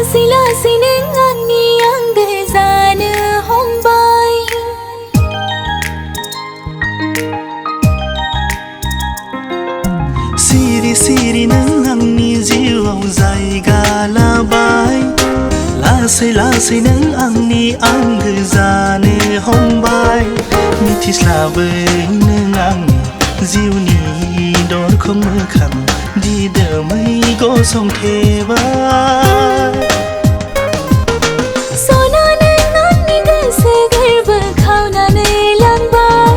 लासै लासै नों आंनि आंगो जानो हमबाय सिरि सिरि नों आंनि जिउआव जायगा लाबाय लासै लासै नों आंनि आंगो जानो हमबाय मिथिस्लाबै नों आंनि जिउनि दरखौ मोखां दिदोमै गसंथेबाय सना नों आंनि गोसो गोरबो खावनानै लांबाय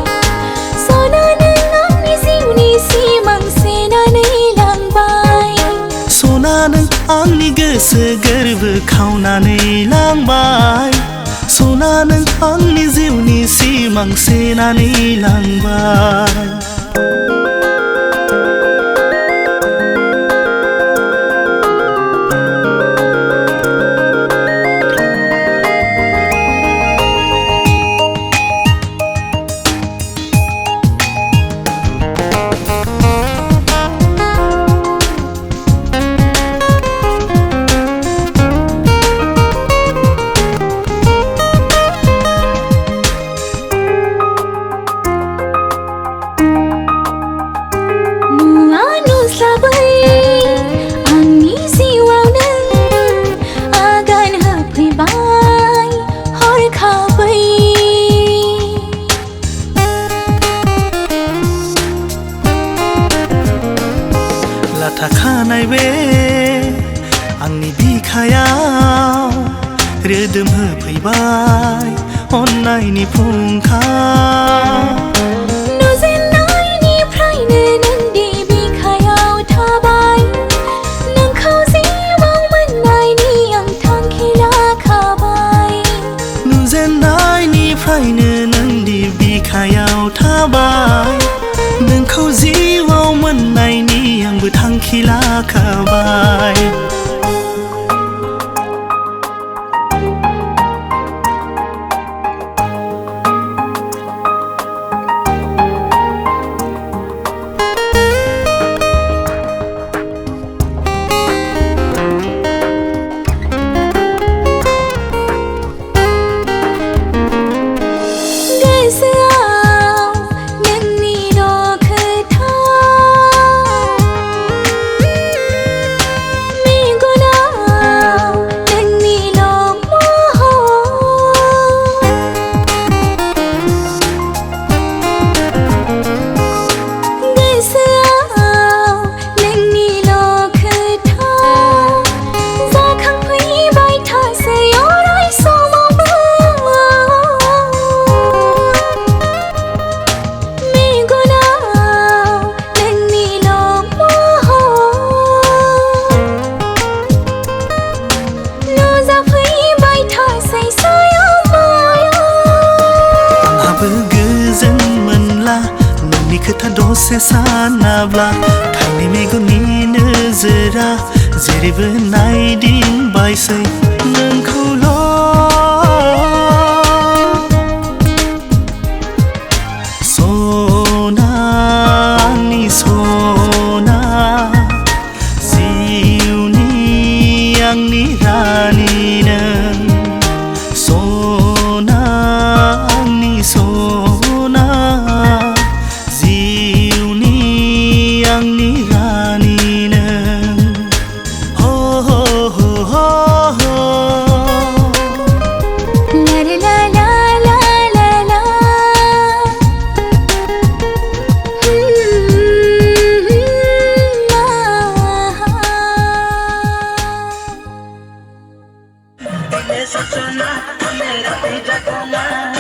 सना नों आंनि जिउनि सिमां सेनानै लांबाय सना नों आंनि गोसो गोरबो खावनानै लांबाय सना नों आंनि जिउनि सिमां सेनानै लांबाय थाखानाय बे आंनि बिखायाव रोदोम होफैबाय अननायनि फुंखा नुजेननायनिफ्रायनो नोंनि बिखायाव थाबाय नोंखौ जिउआव मोननायनि आं थांखि लाखाबाय नुजेननायनिफ्रायनो नोंनि बिखायाव थाबाय नोंखौ जिउआव मोननायनि आंबो थांखि लाखाबाय खोथा दसे सानाब्ला थांनि मेगननि नोजोरा जेरैबो नायदिंबायसै नोंखौल' सना आंनि सना जिउनि आंनि रानि नों सना आंनि सना Sona,